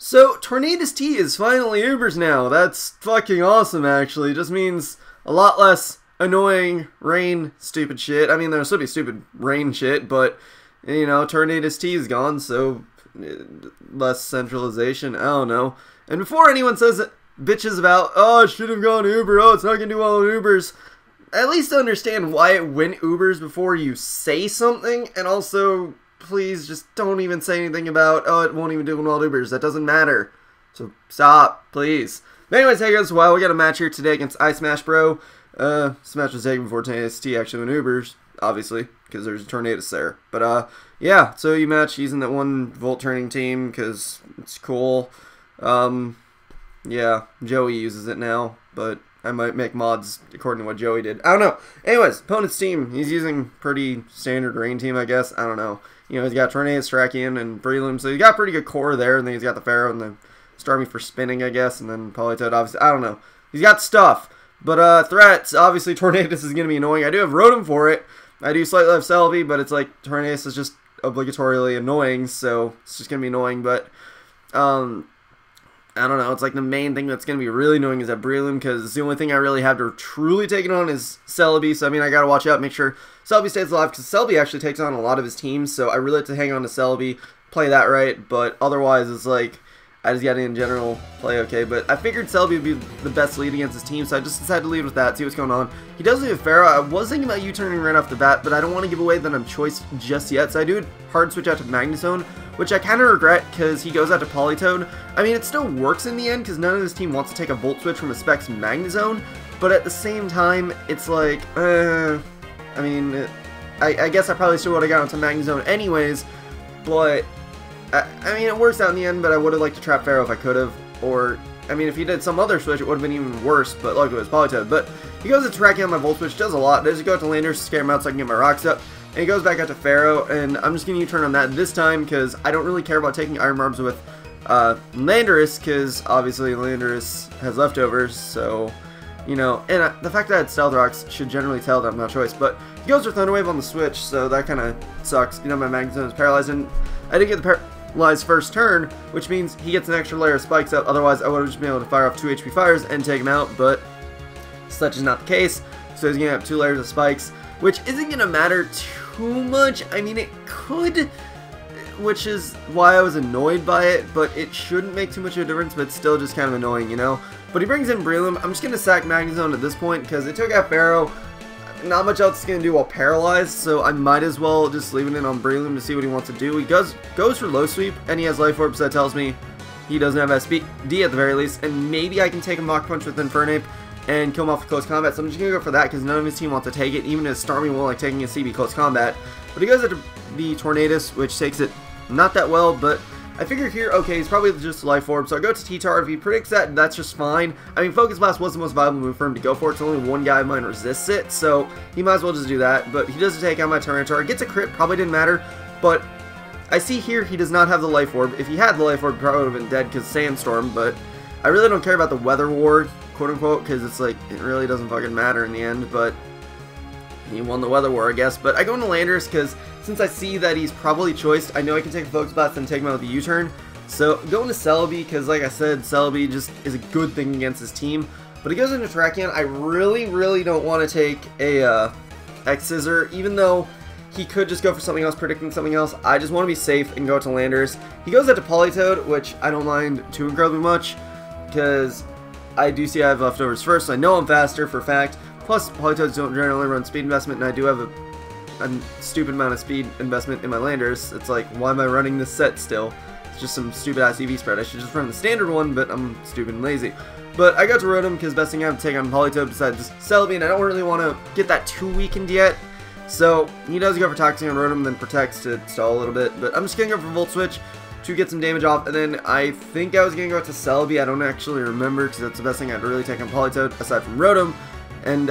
So, Tornadus-T is finally Ubers now. That's fucking awesome, actually. It just means a lot less annoying rain stupid shit. I mean, there'll still be stupid rain shit, but, you know, Tornadus-T is gone, so less centralization. I don't know. And before anyone says bitches about, oh, it should have gone Uber, oh, it's not gonna do well on Ubers, at least understand why it went Ubers before you say something, and also, please just don't even say anything about, oh, it won't even do well on Ubers. That doesn't matter. So stop, please. But anyways, hey guys, well, we got a match here today against ismashbro. This match was taken before Tornadus-T actually went Ubers, obviously, because there's a Tornadus there. But, yeah, so you match using that 1-volt turning team, because it's cool. Yeah, Joey uses it now, but I might make mods according to what Joey did. I don't know. Anyways, opponent's team, he's using pretty standard rain team, I guess. I don't know. You know, he's got Tornadus, Trachian, and Breloom, so he's got pretty good core there, and then he's got the Pharaoh and the Starmie for spinning, I guess, and then Polytoad, obviously. I don't know. He's got stuff. But, threats, obviously, Tornadus is going to be annoying. I do have Rotom for it. I do slightly have Celebi, but it's like, Tornadus is just obligatorily annoying, so it's just going to be annoying, but, I don't know, it's like the main thing that's going to be really annoying is that Breloom, because the only thing I really have to truly take it on is Celebi, so I mean, I got to watch out, make sure Celebi stays alive, because Celebi actually takes on a lot of his teams, so I really have to hang on to Celebi, play that right, but otherwise it's like, I just gotta in general play okay, but I figured Celebi would be the best lead against his team, so I just decided to lead with that, see what's going on. He does leave a Pharaoh. I was thinking about U-turning right off the bat, but I don't want to give away that I'm choice just yet, so I do hard switch out to Magnezone, which I kind of regret because he goes out to Polytoad. I mean, it still works in the end because none of his team wants to take a Volt Switch from a Specs Magnezone, but at the same time, it's like, I mean, I guess I probably still would have gone to Magnezone anyways, but I mean, it works out in the end, but I would have liked to trap Pharaoh if I could have, or, I mean, if he did some other switch, it would have been even worse, but luckily it was Polytoad. But he goes to Trachian on my Volt Switch, does a lot. Does he go out to Landers to scare him out so I can get my rocks up, and he goes back out to Pharaoh, and I'm just going to U-turn on that this time, because I don't really care about taking Iron Barbs with Landorus, because obviously Landorus has leftovers, so, you know, and the fact that I had Stealth Rocks should generally tell that I'm not choice, but he goes for Thunder Wave on the switch, so that kind of sucks. You know, my Magnezone is paralyzed, and I didn't get the first turn, which means he gets an extra layer of spikes up. Otherwise, I would have just been able to fire off 2 HP fires and take him out, but such is not the case. So he's going to have 2 layers of spikes, which isn't going to matter too much. I mean, it could, which is why I was annoyed by it, but it shouldn't make too much of a difference, but it's still just kind of annoying, you know? But he brings in Breloom. I'm just going to sack Magnezone at this point, because it took out Pharaoh. Not much else is going to do while paralyzed, so I might as well just leave it in on Breloom to see what he wants to do. He goes for Low Sweep, and he has Life Orb, so that tells me he doesn't have SPD at the very least, and maybe I can take a Mach Punch with Infernape and kill him off with Close Combat, so I'm just going to go for that, because none of his team wants to take it, even if Starmie won't like taking a CB Close Combat. But he goes into the Tornadus, which takes it not that well, but I figure here, okay, he's probably just a Life Orb, so I go to T-Tar. If he predicts that, that's just fine. I mean, Focus Blast was the most viable move for him to go for. It's only one guy of mine resists it, so he might as well just do that. But he does take out my Tornadus. Gets a crit, probably didn't matter, but I see here he does not have the Life Orb. If he had the Life Orb, he probably would have been dead because Sandstorm, but I really don't care about the Weather War, quote-unquote, because it's like, it really doesn't fucking matter in the end, but he won the Weather War, I guess. But I go into Landers because since I see that he's probably choiced, I know I can take a Focus Blast and take him out with a U-turn. So, going to Celebi, because like I said, Celebi just is a good thing against his team. But he goes into Trachian. I really don't want to take a X-Scissor, even though he could just go for something else, predicting something else. I just want to be safe and go to Landers. He goes out to Polytoad, which I don't mind too incredibly much, because I do see I have leftovers first, so I know I'm faster for a fact. Plus, Polytoads don't generally run speed investment, and I do have a stupid amount of speed investment in my Landers. It's like, why am I running this set still? It's just some stupid ass EV spread. I should just run the standard one, but I'm stupid and lazy. But I got to Rotom because best thing I have to take on Polytoad besides Celebi, and I don't really want to get that too weakened yet. So he does go for Toxing on Rotom, then protects to stall a little bit. But I'm just going to go for Volt Switch to get some damage off. And then I think I was going to go to Celebi. I don't actually remember because that's the best thing I'd really take on Polytoad aside from Rotom. And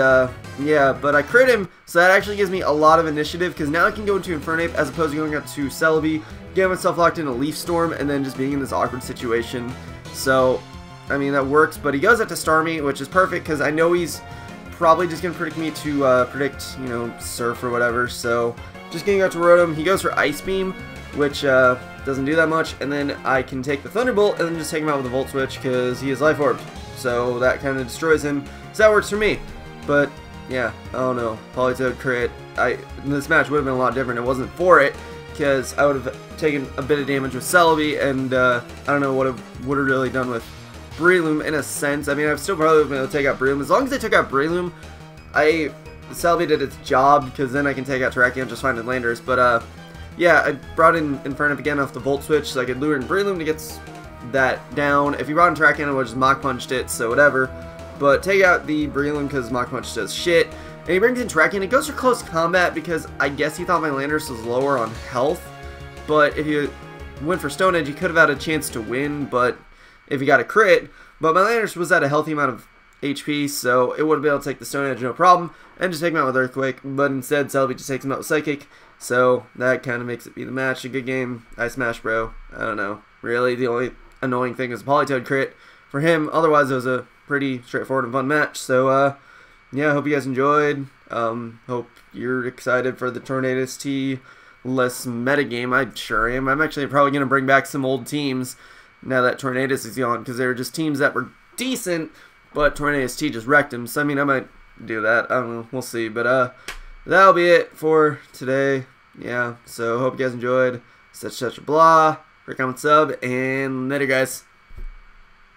yeah, but I crit him, so that actually gives me a lot of initiative because now I can go into Infernape as opposed to going out to Celebi, get myself locked in a Leaf Storm, and then just being in this awkward situation. So, I mean, that works, but he goes out to Starmie, which is perfect because I know he's probably just going to predict me to predict, you know, Surf or whatever. So, just getting out to Rotom. He goes for Ice Beam, which doesn't do that much, and then I can take the Thunderbolt and then just take him out with a Volt Switch because he is Life Orbed. So that kind of destroys him. So that works for me. But yeah, I don't know. Politoed crit. This match would have been a lot different. It wasn't for it because I would have taken a bit of damage with Celebi, and I don't know what it would have really done with Breloom in a sense. I mean, I've still probably been able to take out Breloom. As long as I took out Breloom, Celebi did its job because then I can take out Terrakion just fine with Landers. But yeah, I brought in Infernape again off the Volt Switch so I could lure in Breloom to get that down. If he brought in Terrakion, I would have just Mach Punched it, so whatever. But take out the Breloom because Mach Punch does shit. And he brings in Terrakion. It goes for close combat because I guess he thought my Landers was lower on health. But if you went for Stone Edge, you could have had a chance to win, but if you got a crit. But my Landers was at a healthy amount of HP, so it would have been able to take the Stone Edge no problem and just take him out with Earthquake. But instead, Celebi just takes him out with Psychic. So that kind of makes it be the match. A good game. ismashbro. I don't know. Really, the only annoying thing is a Politoed crit for him. Otherwise, it was a pretty straightforward and fun match. So, yeah, I hope you guys enjoyed. Hope you're excited for the Tornadus-T less meta game. I sure am. I'm actually probably going to bring back some old teams now that Tornadus is gone, because they were just teams that were decent, but Tornadus-T just wrecked them. So, I mean, I might do that. I don't know. We'll see. But, that'll be it for today. Yeah, so hope you guys enjoyed. Such blah. Comment, sub, and later, guys.